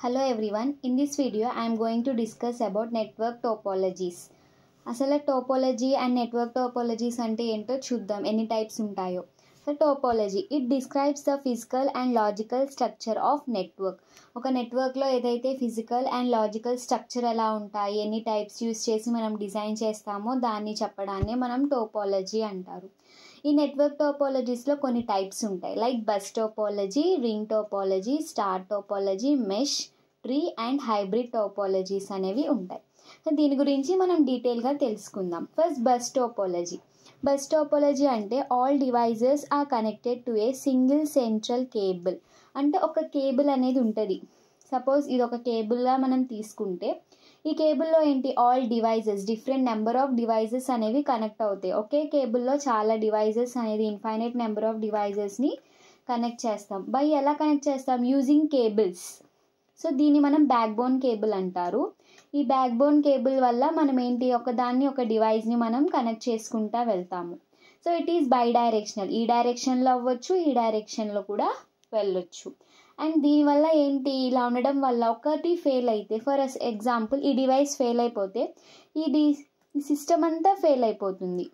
Hello everyone, in this video I am going to discuss about network topologies. అసలు topology and network టోపోలజీస్ అంటే ఏంటో చూద్దాం, ఎన్ని types ఉంటాయో. So topology it describes the physical and logical structure of network. ఒక నెట్వర్క్లో ఏదైతే physical and logical structure ఎలా ఉంటాయి, ఎన్ని టైప్స్ యూస్ చేసి మనం డిజైన్ చేస్తామో దాన్ని చెప్పడాన్ని మనం టోపోలజీ అంటారు. ఈ నెట్వర్క్ టోపోలజీస్లో కొన్ని టైప్స్ ఉంటాయి, like bus topology, ring topology, star topology, mesh, tree and hybrid topologies అనేవి ఉంటాయి. సో దీని గురించి మనం డీటెయిల్గా తెలుసుకుందాం. First bus topology. Bus topology అంటే all devices are connected to a single central cable. అంటే ఒక కేబుల్ అనేది ఉంటుంది. సపోజ్ ఇది ఒక కేబుల్గా మనం తీసుకుంటే ఈ కేబుల్లో ఏంటి, all devices, different number of devices అనేవి కనెక్ట్ అవుతాయి. ఒకే కేబుల్లో చాలా డివైజెస్ అనేది ఇన్ఫైనైట్ నెంబర్ ఆఫ్ డివైజెస్ని కనెక్ట్ చేస్తాం. బై ఎలా కనెక్ట్ చేస్తాం, యూజింగ్ కేబుల్స్. సో దీన్ని మనం బ్యాక్ బోన్ కేబుల్ అంటారు. ఈ బ్యాక్ బోన్ కేబుల్ వల్ల మనం ఏంటి, ఒక డివైస్ని మనం కనెక్ట్ చేసుకుంటా వెళ్తాము. So it is by directional, ఈ డైరెక్షన్లో అవ్వచ్చు, ఈ డైరెక్షన్లో కూడా వెళ్ళొచ్చు. అండ్ దీనివల్ల ఏంటి, ఇలా ఉండడం వల్ల ఒకటి ఫెయిల్ అయితే, ఫర్ ఎగ్జాంపుల్ ఈ డివైస్ ఫెయిల్ అయిపోతే ఈ సిస్టమ్ అంతా ఫెయిల్ అయిపోతుంది.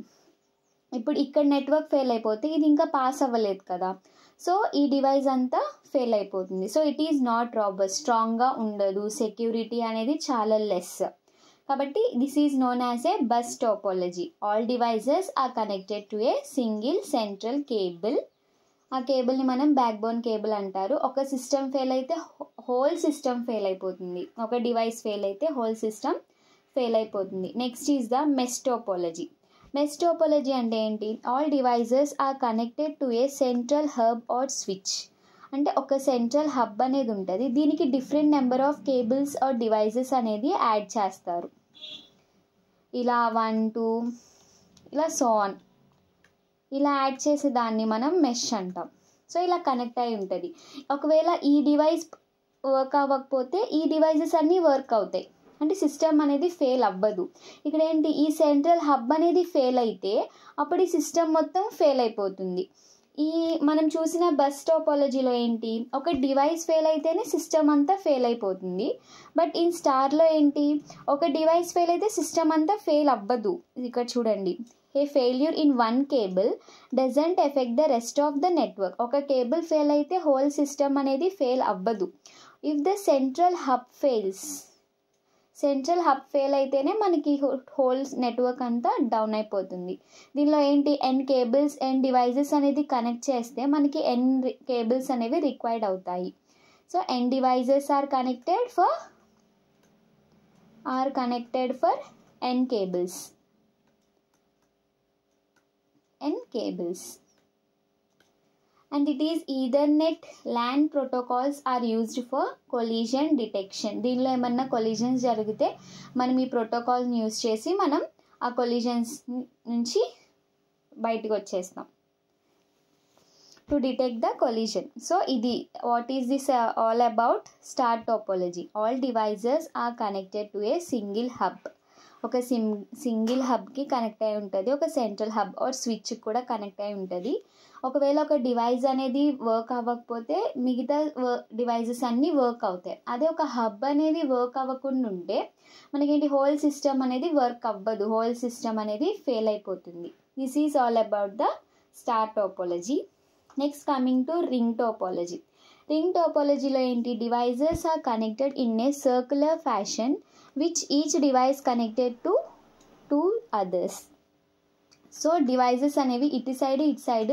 ఇప్పుడు ఇక్కడ నెట్వర్క్ ఫెయిల్ అయిపోతే ఇది ఇంకా పాస్ అవ్వలేదు కదా, సో ఈ డివైస్ అంతా ఫెయిల్ అయిపోతుంది. So it is not robust, స్ట్రాంగ్గా ఉండదు, సెక్యూరిటీ అనేది చాలా లెస్. కాబట్టి this is known as a bus topology. All devices are connected to a single central cable. ఆ కేబుల్ని మనం బ్యాక్ బోన్ కేబుల్ అంటారు. ఒక సిస్టమ్ ఫెయిల్ అయితే హోల్ సిస్టమ్ ఫెయిల్ అయిపోతుంది, ఒక డివైస్ ఫెయిల్ అయితే హోల్ సిస్టమ్ ఫెయిల్ అయిపోతుంది. Next is the mesh topology. Mesh topology అంటే ఏంటి, all devices are connected to A central hub or switch. అంటే ఒక సెంట్రల్ హబ్ అనేది ఉంటుంది, దీనికి different number of cables or devices అనేది యాడ్ చేస్తారు. ఇలా 1 2 ఇలా సో ఆన్, ఇలా యాడ్ చేసే దాన్ని మనం మెష్ అంటాం. సో ఇలా కనెక్ట్ అయి ఉంటుంది. ఒకవేళ ఈ డివైస్ వర్క్ అవ్వకపోతే ఈ డివైజెస్ అన్నీ వర్క్ అవుతాయి, అంటే సిస్టమ్ అనేది ఫెయిల్ అవ్వదు. ఇక్కడ ఏంటి, ఈ సెంట్రల్ హబ్ అనేది ఫెయిల్ అయితే అప్పుడు ఈ సిస్టమ్ మొత్తం ఫెయిల్ అయిపోతుంది. ఈ మనం చూసిన బస్ టోపోలజీలో ఏంటి, ఒక డివైస్ ఫెయిల్ అయితేనే సిస్టమ్ అంతా ఫెయిల్ అయిపోతుంది. బట్ ఈ స్టార్లో ఏంటి, ఒక డివైస్ ఫెయిల్ అయితే సిస్టమ్ అంతా ఫెయిల్ అవ్వదు. ఇక్కడ చూడండి, a failure in one cable doesn't affect the rest of the network. ఒక కేబుల్ ఫెయిల్ అయితే హోల్ సిస్టమ్ అనేది ఫెయిల్ అవ్వదు. If the central hub fails, central hub fail అయితేనే మనకి హోల్ నెట్వర్క్ అంతా డౌన్ అయిపోతుంది. దీనిలో ఏంటి, ఎన్ కేబుల్స్, ఎన్ డివైజెస్ అనేది కనెక్ట్ చేస్తే మనకి ఎన్ కేబుల్స్ అనేవి రిక్వైర్డ్ అవుతాయి. So n devices are connected for n cables. And it is Ethernet LAN protocols are used for collision detection. దీనిలో ఏమన్నా కొలిజన్స్ జరిగితే మనం ఈ ప్రోటోకాల్ని యూజ్ చేసి మనం ఆ కొలిజన్స్ నుంచి బయటకు వచ్చేస్తాం, to detect the collision. So ఇది what is this all about star topology. All devices are connected to a single hub. ఒక సింగిల్ హబ్కి కనెక్ట్ అయి ఉంటుంది, ఒక సెంట్రల్ హబ్ ఆర్ స్విచ్ కూడా కనెక్ట్ అయి ఉంటుంది. ఒకవేళ ఒక డివైస్ అనేది వర్క్ అవ్వకపోతే మిగతా డివైజెస్ అన్నీ వర్క్ అవుతాయి. అదే ఒక హబ్ అనేది వర్క్ అవ్వకుండా ఉంటే మనకేంటి, హోల్ సిస్టమ్ అనేది వర్క్ అవ్వదు, హోల్ సిస్టమ్ అనేది ఫెయిల్ అయిపోతుంది. This is all about the star topology. Next coming to ring topology. Ring టోపోలజీలో ఏంటి, devices are connected in a circular fashion which each device connected to two others. So devices అనేవి ఇటు side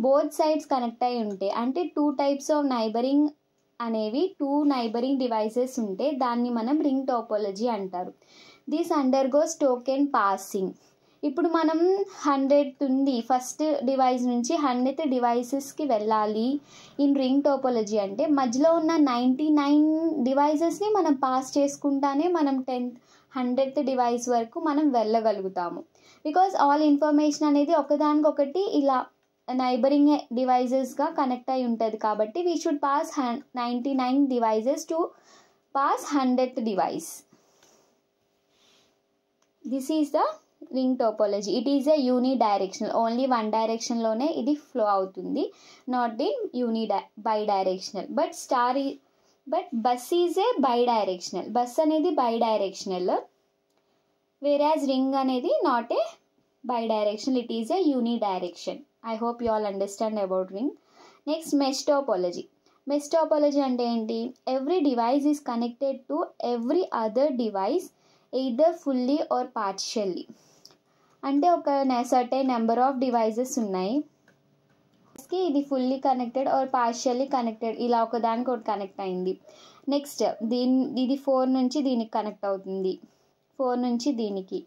both sides connect అయి ఉంటాయి. అంటే 2 types of neighbouring అనేవి, 2 neighbouring devices ఉంటే దాన్ని మనం రింగ్ టోపోలజీ అంటారు. This undergoes token passing. ఇప్పుడు మనం 100 ఉంది, ఫస్ట్ డివైస్ నుంచి 100th డివైసెస్కి వెళ్ళాలి ఇన్ రింగ్ టోపోలజీ అంటే మధ్యలో ఉన్న 99 డివైసెస్ని మనం పాస్ చేసుకుంటానే మనం 100th డివైస్ వరకు మనం వెళ్ళగలుగుతాము. బికాజ్ ఆల్ ఇన్ఫర్మేషన్ అనేది ఒకదానికొకటి ఇలా నైబరింగ్ డివైజెస్గా కనెక్ట్ అయి ఉంటుంది. కాబట్టి we should pass 99 devices to pass 100th device. This is the ring topology. It is a unidirectional, only one డైరెక్షన్లోనే ఇది ఫ్లో అవుతుంది, not in bidirectional. But star but bus is a bidirectional. Bus అనేది bidirectional, whereas ring అనేది not a bidirectional, it is a unidirection. I hope you all understand about ring. Next, mesh topology. Mesh topology అంటే ఏంటి? Every device is connected to every other device either fully or partially. అంటే ఒక certain number of devices ఉన్నాయి, ఇది fully connected or partially connected, ఇలా ఒక దానికి ఒకటి కనెక్ట్ అయింది. నెక్స్ట్ ఇది 4 నుంచి దీనికి కనెక్ట్ అవుతుంది, 4 నుంచి దీనికి,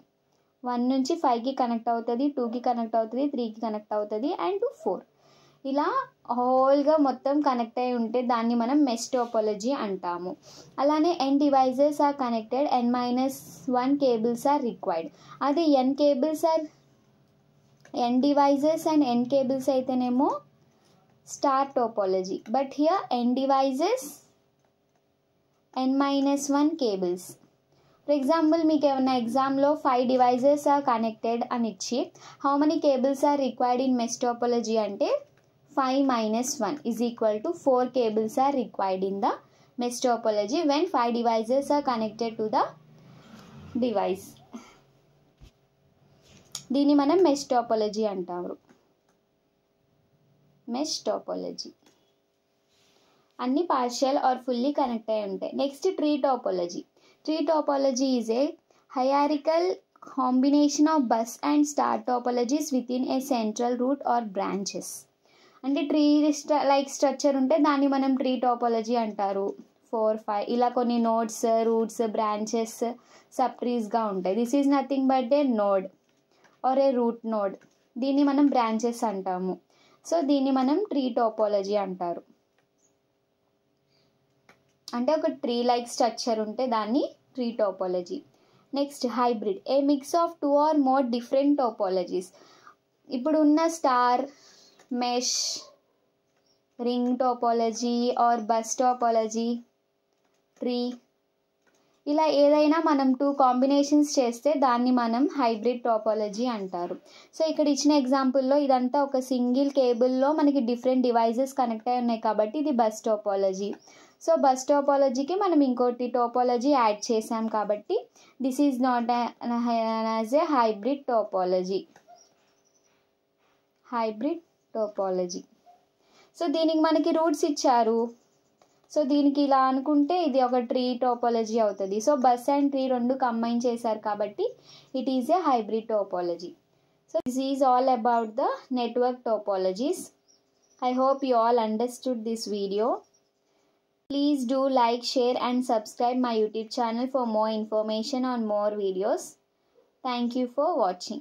1 నుంచి 5కి కనెక్ట్ అవుతుంది, 2కి కనెక్ట్ అవుతుంది, 3కి కనెక్ట్ అవుతుంది, అండ్ 4. ఇలా హోల్గా మొత్తం కనెక్ట్ అయి ఉంటే దాన్ని మనం మెష్ టోపోలజీ అంటాము. అలానే n devices are connected, n-1 cables are required. అది n devices and n cables అయితేనేమో star topology. But here n devices n-1 cables. For example మీకు ఏమైనా ఎగ్జామ్లో 5 డివైజెస్ ఆర్ కనెక్టెడ్ అని ఇచ్చి how many cables are required in mesh topology అంటే 5-1 is equal to 4 cables are required in the mesh topology when 5 devices are connected to the device. దీన్ని మనం mesh topology అంటారు. Mesh topology అన్ని partial are fully connect అయి ఉంటాయి. Next tree topology. Tree topology is a hierarchical combination of bus and star topologies within a central root or branches. అంటే tree like structure ఉంటే దాన్ని మనం tree topology అంటారు. 4, 5 ఇలా కొన్ని నోడ్స్, రూట్స్, బ్రాంచెస్, సబ్ ట్రీస్గా ఉంటాయి. This is nothing but a node or a root node. దీన్ని మనం బ్రాంచెస్ అంటాము. సో దీన్ని మనం ట్రీ టోపోలజీ అంటారు. అంటే ఒక ట్రీ లైక్ స్ట్రక్చర్ ఉంటే దాన్ని tree topology. Next hybrid, a mix of 2 or more different topologies. ఇప్పుడు ఉన్న star, mesh, ring topology or bus topology, tree, ఇలా ఏదైనా మనం 2 కాంబినేషన్స్ చేస్తే దాన్ని మనం హైబ్రిడ్ టోపోలజీ అంటారు. సో ఇక్కడ ఇచ్చిన ఎగ్జాంపుల్లో ఇదంతా ఒక సింగిల్ కేబుల్లో మనకి డిఫరెంట్ డివైజెస్ కనెక్ట్ అయి ఉన్నాయి కాబట్టి ఇది బస్ టోపోలజీ. సో బస్ టోపోలజీకి మనం ఇంకోటి టోపోలజీ యాడ్ చేసాం కాబట్టి this is not as a hybrid topology. Hybrid topology. So దీనికి మనకి రూట్స్ ఇచ్చారు, సో దీనికి ఇలా అనుకుంటే ఇది ఒక ట్రీ టోపోలజీ అవుతుంది. సో బస్ అండ్ ట్రీ రెండు కంబైన్ చేశారు కాబట్టి it is A hybrid topology. So this is all about the network టోపోలజీస్. I hope you all understood this video. Please do like, share and subscribe my YouTube channel for more information on more videos. Thank you for watching.